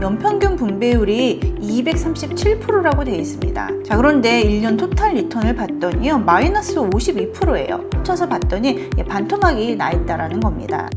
연평균 분배율이 237%라고 되어 있습니다. 자, 그런데 1년 토탈 리턴을 봤더니요, 마이너스 52%예요. 합쳐서 봤더니 반토막이 나 있다라는 겁니다.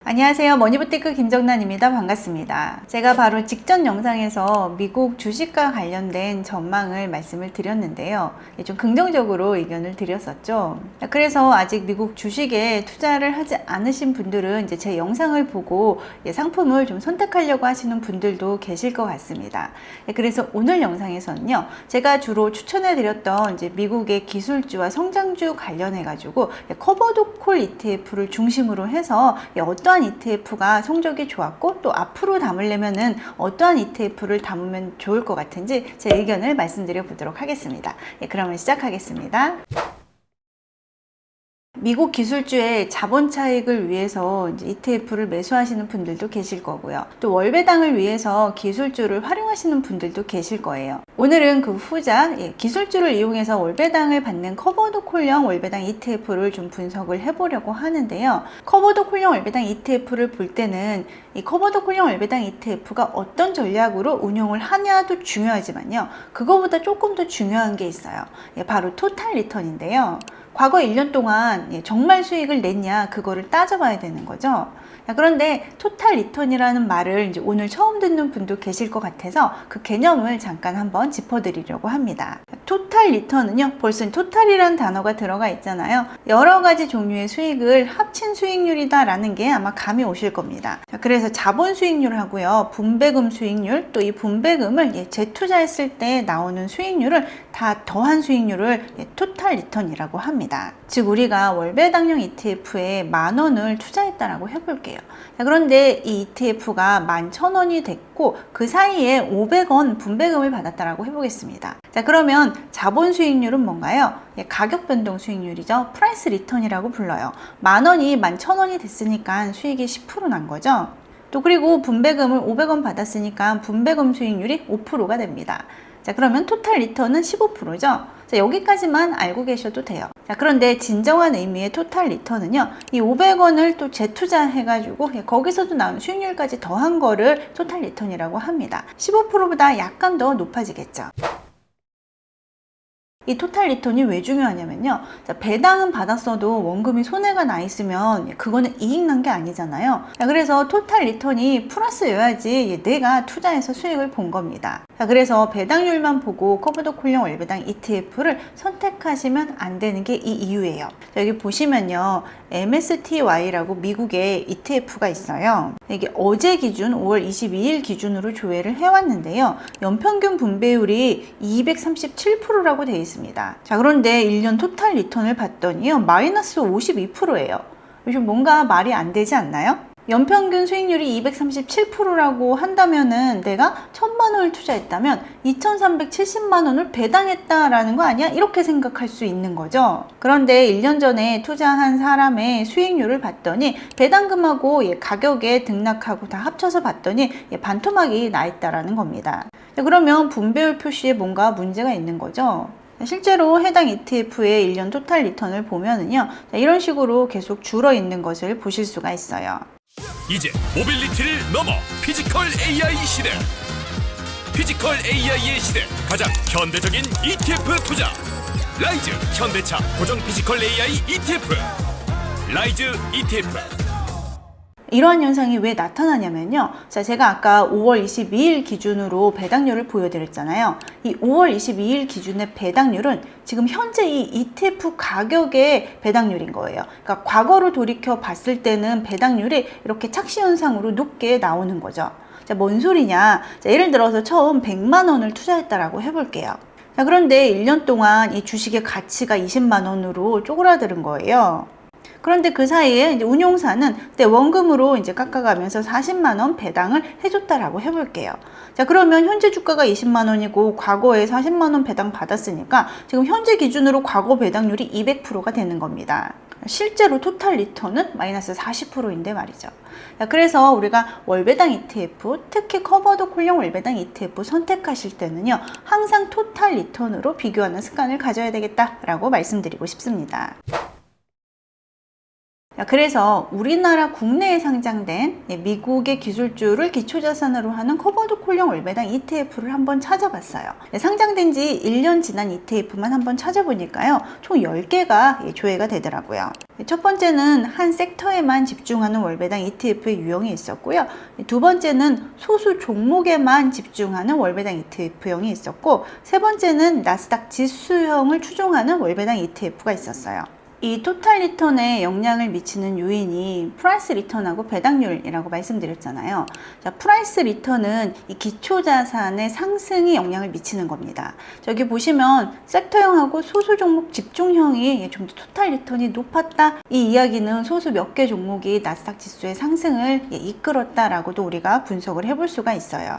안녕하세요. 머니부티크 김정란입니다. 반갑습니다. 제가 바로 직전 영상에서 미국 주식과 관련된 전망을 말씀을 드렸는데요. 좀 긍정적으로 의견을 드렸었죠. 그래서 아직 미국 주식에 투자를 하지 않으신 분들은 이제 제 영상을 보고 상품을 좀 선택하려고 하시는 분들도 계실 것 같습니다. 그래서 오늘 영상에서는요, 제가 주로 추천해 드렸던 이제 미국의 기술주와 성장주 관련해 가지고 커버드 콜 ETF를 중심으로 해서 어떠한 ETF가 성적이 좋았고 또 앞으로 담으려면은 어떠한 ETF를 담으면 좋을 것 같은지 제 의견을 말씀드려 보도록 하겠습니다. 그러면 시작하겠습니다. 미국 기술주의 자본 차익을 위해서 이제 ETF를 매수하시는 분들도 계실 거고요. 또 월배당을 위해서 기술주를 활용하시는 분들도 계실 거예요. 오늘은 그 후자, 기술주를 이용해서 월배당을 받는 커버드 콜형 월배당 ETF를 좀 분석을 해보려고 하는데요. 커버드 콜형 월배당 ETF를 볼 때는 이 커버드 콜형 월배당 ETF가 어떤 전략으로 운용을 하냐도 중요하지만요. 그거보다 조금 더 중요한 게 있어요. 바로 토탈 리턴인데요. 과거 1년 동안 정말 수익을 냈냐, 그거를 따져봐야 되는 거죠. 그런데 토탈 리턴이라는 말을 이제 오늘 처음 듣는 분도 계실 것 같아서 그 개념을 잠깐 한번 짚어드리려고 합니다. 토탈 리턴은요, 벌써 토탈이라는 단어가 들어가 있잖아요. 여러 가지 종류의 수익을 합친 수익률이다라는 게 아마 감이 오실 겁니다. 그래서 자본 수익률하고요, 분배금 수익률, 또 이 분배금을 재투자했을 때 나오는 수익률을 다 더한 수익률을 토탈 리턴이라고 합니다. 즉 우리가 월배당형 ETF에 10,000원을 투자했다라고 해볼게요. 자, 그런데 이 ETF가 11,000원이 됐고 그 사이에 500원 분배금을 받았다라고 해보겠습니다. 자, 그러면 자본 수익률은 뭔가요? 가격 변동 수익률이죠. 프라이스 리턴이라고 불러요. 10,000원이 11,000원이 됐으니까 수익이 10%난 거죠. 또 그리고 분배금을 500원 받았으니까 분배금 수익률이 5%가 됩니다. 자, 그러면 토탈 리턴은 15%죠. 자, 여기까지만 알고 계셔도 돼요. 자, 그런데 진정한 의미의 토탈 리턴은요, 이 500원을 또 재투자해가지고 거기서도 나온 수익률까지 더한 거를 토탈 리턴이라고 합니다. 15%보다 약간 더 높아지겠죠. 이 토탈 리턴이 왜 중요하냐면요, 자, 배당은 받았어도 원금이 손해가 나 있으면 그거는 이익 난 게 아니잖아요. 자, 그래서 토탈 리턴이 플러스여야지 내가 투자해서 수익을 본 겁니다. 자, 그래서 배당률만 보고 커버드 콜형 월배당 ETF를 선택하시면 안 되는 게 이 이유예요. 자, 여기 보시면요, MSTY라고 미국의 ETF가 있어요. 이게 어제 기준 5월 22일 기준으로 조회를 해왔는데요, 연평균 분배율이 237%라고 되어 있습니다. 자, 그런데 1년 토탈 리턴을 봤더니요, 마이너스 52%예요. 요즘 뭔가 말이 안 되지 않나요? 연평균 수익률이 237%라고 한다면은 내가 1,000만원을 투자했다면 2,370만원을 배당했다라는 거 아니야? 이렇게 생각할 수 있는 거죠. 그런데 1년 전에 투자한 사람의 수익률을 봤더니 배당금하고 가격에 등락하고 다 합쳐서 봤더니 반토막이 나 있다라는 겁니다. 그러면 분배율 표시에 뭔가 문제가 있는 거죠. 실제로 해당 ETF의 1년 토탈 리턴을 보면은요, 이런 식으로 계속 줄어 있는 것을 보실 수가 있어요. 이제 모빌리티를 넘어 피지컬 AI 시대. 피지컬 AI의 시대, 가장 현대적인 ETF 투자. 라이즈 현대차 고정 피지컬 AI ETF. 라이즈 ETF. 이러한 현상이 왜 나타나냐면요, 자, 제가 아까 5월 22일 기준으로 배당률을 보여드렸잖아요. 이 5월 22일 기준의 배당률은 지금 현재 이 ETF 가격의 배당률인 거예요. 그러니까 과거로 돌이켜 봤을 때는 배당률이 이렇게 착시 현상으로 높게 나오는 거죠. 자, 뭔 소리냐? 자, 예를 들어서 처음 100만 원을 투자했다라고 해볼게요. 자, 그런데 1년 동안 이 주식의 가치가 20만 원으로 쪼그라드는 거예요. 그런데 그 사이에 이제 운용사는 그때 원금으로 이제 깎아가면서 40만 원 배당을 해줬다라고 해볼게요. 자, 그러면 현재 주가가 20만 원이고 과거에 40만 원 배당 받았으니까 지금 현재 기준으로 과거 배당률이 200%가 되는 겁니다. 실제로 토탈 리턴은 마이너스 40%인데 말이죠. 그래서 우리가 월배당 ETF, 특히 커버드 콜형 월배당 ETF 선택하실 때는요, 항상 토탈 리턴으로 비교하는 습관을 가져야 되겠다라고 말씀드리고 싶습니다. 그래서 우리나라 국내에 상장된 미국의 기술주를 기초자산으로 하는 커버드 콜형 월배당 ETF를 한번 찾아봤어요. 상장된 지 1년 지난 ETF만 한번 찾아보니까요, 총 10개가 조회가 되더라고요. 첫 번째는 한 섹터에만 집중하는 월배당 ETF의 유형이 있었고요. 두 번째는 소수 종목에만 집중하는 월배당 ETF형이 있었고, 세 번째는 나스닥 지수형을 추종하는 월배당 ETF가 있었어요. 이 토탈 리턴에 영향을 미치는 요인이 프라이스 리턴하고 배당률이라고 말씀드렸잖아요. 자, 프라이스 리턴은 이 기초자산의 상승이 영향을 미치는 겁니다. 저기 보시면 섹터형하고 소수 종목 집중형이 좀 더 토탈 리턴이 높았다. 이 이야기는 소수 몇 개 종목이 나스닥 지수의 상승을 이끌었다라고도 우리가 분석을 해볼 수가 있어요.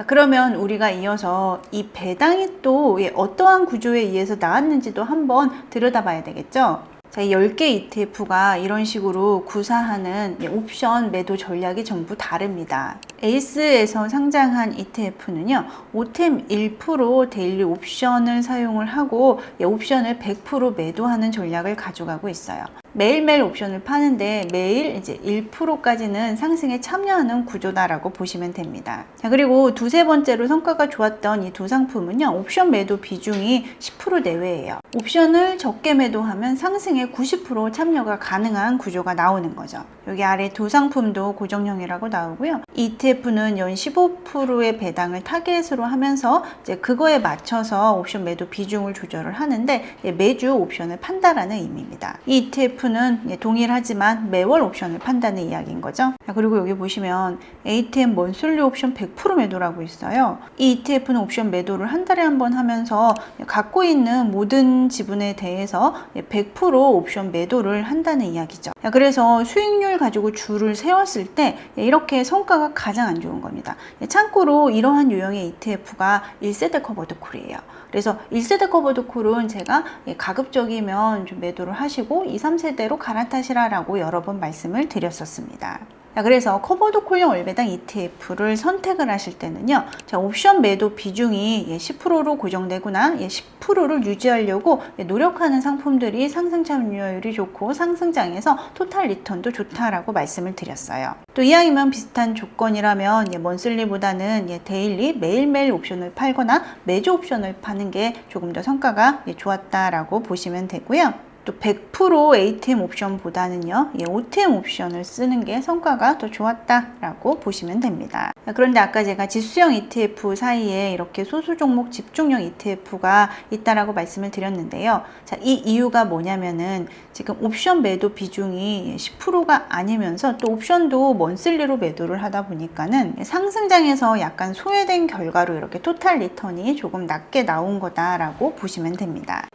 그러면 우리가 이어서 이 배당이 또 어떠한 구조에 의해서 나왔는지도 한번 들여다봐야 되겠죠. 자, 이 10개 ETF가 이런 식으로 구사하는 옵션 매도 전략이 전부 다릅니다. 에이스에서 상장한 ETF는요, 오템 1% 데일리 옵션을 사용을 하고 옵션을 100% 매도하는 전략을 가져가고 있어요. 매일매일 옵션을 파는데 매일 이제 1%까지는 상승에 참여하는 구조다라고 보시면 됩니다. 자, 그리고 두세 번째로 성과가 좋았던 이 두 상품은요, 옵션 매도 비중이 10% 내외예요. 옵션을 적게 매도하면 상승에 90% 참여가 가능한 구조가 나오는 거죠. 여기 아래 두 상품도 고정형이라고 나오고요. ETF는 연 15%의 배당을 타겟으로 하면서 이제 그거에 맞춰서 옵션 매도 비중을 조절을 하는데 매주 옵션을 판다라는 의미입니다. 이 ETF는 동일하지만 매월 옵션을 판다는 이야기인 거죠. 그리고 여기 보시면 ATM 먼슬리 옵션 100% 매도라고 있어요. 이 ETF는 옵션 매도를 한 달에 한 번 하면서 갖고 있는 모든 지분에 대해서 100% 옵션 매도를 한다는 이야기죠. 그래서 수익률 가지고 줄을 세웠을 때 이렇게 성과가 가장 안 좋은 겁니다. 참고로 이러한 유형의 ETF가 1세대 커버드 콜이에요. 그래서 1세대 커버드 콜은 제가 가급적이면 좀 매도를 하시고 2, 3세대로 갈아타시라라고 여러 번 말씀을 드렸었습니다. 그래서 커버드 콜형 월배당 ETF를 선택을 하실 때는요, 자, 옵션 매도 비중이 10%로 고정되거나 10%를 유지하려고 노력하는 상품들이 상승 참여율이 좋고 상승장에서 토탈 리턴도 좋다라고 말씀을 드렸어요. 또 이왕이면 비슷한 조건이라면 먼슬리보다는 데일리 매일매일 옵션을 팔거나 매주 옵션을 파는 게 조금 더 성과가 좋았다라고 보시면 되고요. 또 100% ATM 옵션보다는요, OTM 옵션을 쓰는 게 성과가 더 좋았다라고 보시면 됩니다. 그런데 아까 제가 지수형 ETF 사이에 이렇게 소수 종목 집중형 ETF가 있다라고 말씀을 드렸는데요. 자, 이 이유가 뭐냐면은 지금 옵션 매도 비중이 10%가 아니면서 또 옵션도 먼슬리로 매도를 하다 보니까는 상승장에서 약간 소외된 결과로 이렇게 토탈 리턴이 조금 낮게 나온 거다라고 보시면 됩니다.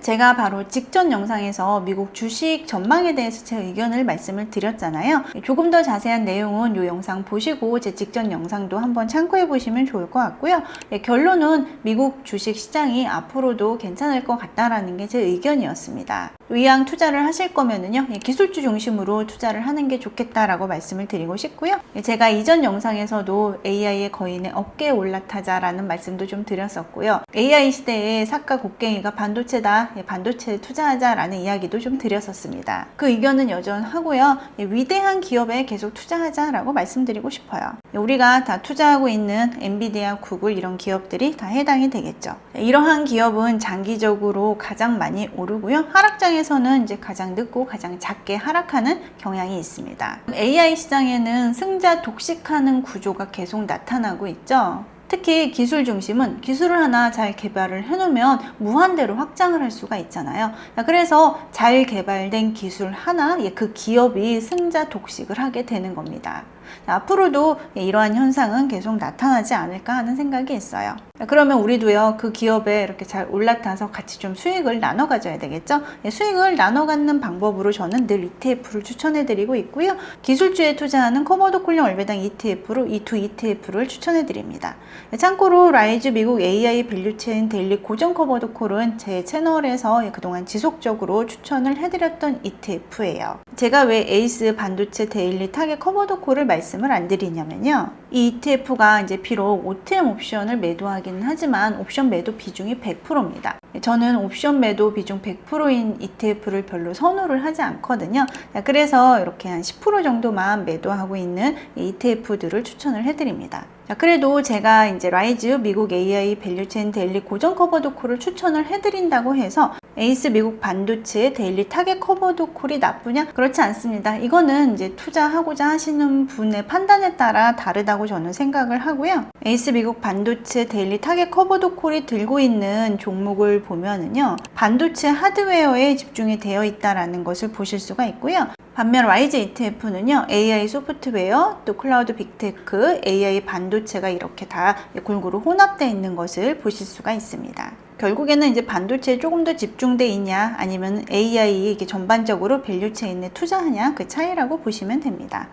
제가 바로 직전 영상에서 미국 주식 전망에 대해서 제 의견을 말씀을 드렸잖아요. 조금 더 자세한 내용은 이 영상 보시고 제 직전 영상도 한번 참고해 보시면 좋을 것 같고요. 결론은 미국 주식 시장이 앞으로도 괜찮을 것 같다라는 게 제 의견이었습니다. 이왕 투자를 하실 거면은요, 기술주 중심으로 투자를 하는 게 좋겠다라고 말씀을 드리고 싶고요. 제가 이전 영상에서도 AI의 거인의 어깨에 올라타자라는 말씀도 좀 드렸었고요. AI 시대에 삭과 곡괭이가 반도체다, 반도체에 투자하자라는 이야기도 좀 드렸었습니다. 그 의견은 여전하고요. 위대한 기업에 계속 투자하자라고 말씀드리고 싶어요. 우리가 다 투자하고 있는 엔비디아, 구글 이런 기업들이 다 해당이 되겠죠. 이러한 기업은 장기적으로 가장 많이 오르고요. 하락장에서는 이제 가장 늦고 가장 작게 하락하는 경향이 있습니다. AI 시장에는 승자 독식하는 구조가 계속 나타나고 있죠. 특히 기술 중심은 기술을 하나 잘 개발을 해놓으면 무한대로 확장을 할 수가 있잖아요. 그래서 잘 개발된 기술 하나, 그 기업이 승자 독식을 하게 되는 겁니다. 앞으로도 이러한 현상은 계속 나타나지 않을까 하는 생각이 있어요. 그러면 우리도요, 그 기업에 이렇게 잘 올라타서 같이 좀 수익을 나눠 가져야 되겠죠? 수익을 나눠 갖는 방법으로 저는 늘 ETF를 추천해 드리고 있고요. 기술주에 투자하는 커버드 콜령 월배당 ETF로 이 두 ETF를 추천해 드립니다. 참고로 라이즈 미국 AI 밸류체인 데일리 고정 커버드 콜은 제 채널에서 그동안 지속적으로 추천을 해드렸던 ETF예요. 제가 왜 에이스 반도체 데일리 타겟 커버드 콜을 말씀을 안 드리냐면요. 이 ETF가 이제 비록 OTM 옵션을 매도하기는 하지만 옵션 매도 비중이 100%입니다. 저는 옵션 매도 비중 100%인 ETF를 별로 선호를 하지 않거든요. 그래서 이렇게 한 10% 정도만 매도하고 있는 ETF들을 추천을 해드립니다. 그래도 제가 이제 라이즈 미국 AI 밸류체인 데일리 고정 커버드 콜을 추천을 해드린다고 해서 에이스 미국 반도체 데일리 타겟 커버드 콜이 나쁘냐? 그렇지 않습니다. 이거는 이제 투자하고자 하시는 분의 판단에 따라 다르다고 저는 생각을 하고요. 에이스 미국 반도체 데일리 타겟 커버드 콜이 들고 있는 종목을 보면은요, 반도체 하드웨어에 집중이 되어 있다라는 것을 보실 수가 있고요. 반면 라이즈 ETF는요, AI 소프트웨어, 또 클라우드 빅테크, AI 반도체가 이렇게 다 골고루 혼합되어 있는 것을 보실 수가 있습니다. 결국에는 이제 반도체에 조금 더 집중돼 있냐, 아니면 AI 이게 전반적으로 밸류체인에 투자하냐, 그 차이라고 보시면 됩니다.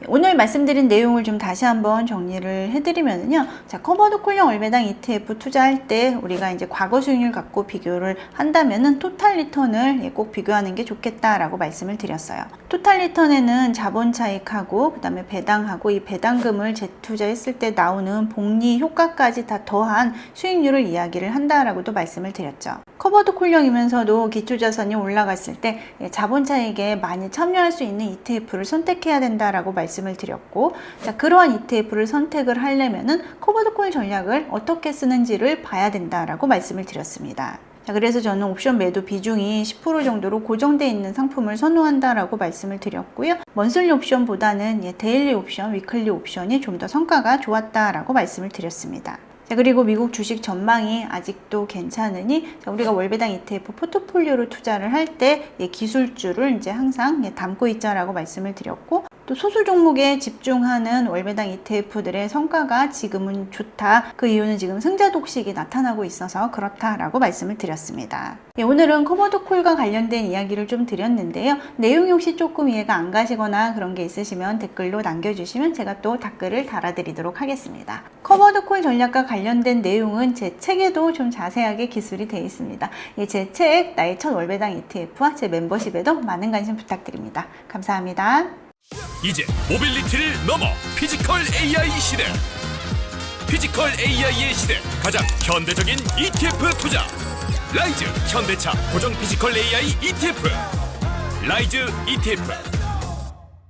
오늘 말씀드린 내용을 좀 다시 한번 정리를 해드리면요. 자, 커버드 콜령 월배당 ETF 투자할 때 우리가 이제 과거 수익률 갖고 비교를 한다면은 토탈 리턴을 꼭 비교하는 게 좋겠다라고 말씀을 드렸어요. 토탈 리턴에는 자본 차익하고 그다음에 배당하고 이 배당금을 재투자했을 때 나오는 복리 효과까지 다 더한 수익률을 이야기를 한다라고도 말씀을 드렸죠. 커버드 콜령이면서도 기초자산이 올라갔을 때 자본 차익에 많이 참여할 수 있는 ETF를 선택해야 된다라고 말씀을 드렸고, 자, 그러한 ETF를 선택을 하려면은 커버드 콜 전략을 어떻게 쓰는지를 봐야 된다라고 말씀을 드렸습니다. 자, 그래서 저는 옵션 매도 비중이 10% 정도로 고정되어 있는 상품을 선호한다라고 말씀을 드렸고요. 먼슬리 옵션보다는 데일리 옵션, 위클리 옵션이 좀 더 성과가 좋았다라고 말씀을 드렸습니다. 자, 그리고 미국 주식 전망이 아직도 괜찮으니 우리가 월배당 ETF 포트폴리오로 투자를 할 때 기술주를 이제 항상 담고 있자라고 말씀을 드렸고, 또 소수 종목에 집중하는 월배당 ETF들의 성과가 지금은 좋다. 그 이유는 지금 승자 독식이 나타나고 있어서 그렇다라고 말씀을 드렸습니다. 오늘은 커버드 콜과 관련된 이야기를 좀 드렸는데요. 내용이 혹시 조금 이해가 안 가시거나 그런 게 있으시면 댓글로 남겨주시면 제가 또 댓글을 달아드리도록 하겠습니다. 커버드 콜 전략과 관련된 내용은 제 책에도 좀 자세하게 기술이 되어 있습니다. 제 책 나의 첫 월배당 ETF와 제 멤버십에도 많은 관심 부탁드립니다. 감사합니다. 이제 모빌리티를 넘어 피지컬 AI 시대. 피지컬 AI의 시대 가장 현대적인 ETF 투자. 라이즈 현대차 고정 피지컬 AI ETF. 라이즈 ETF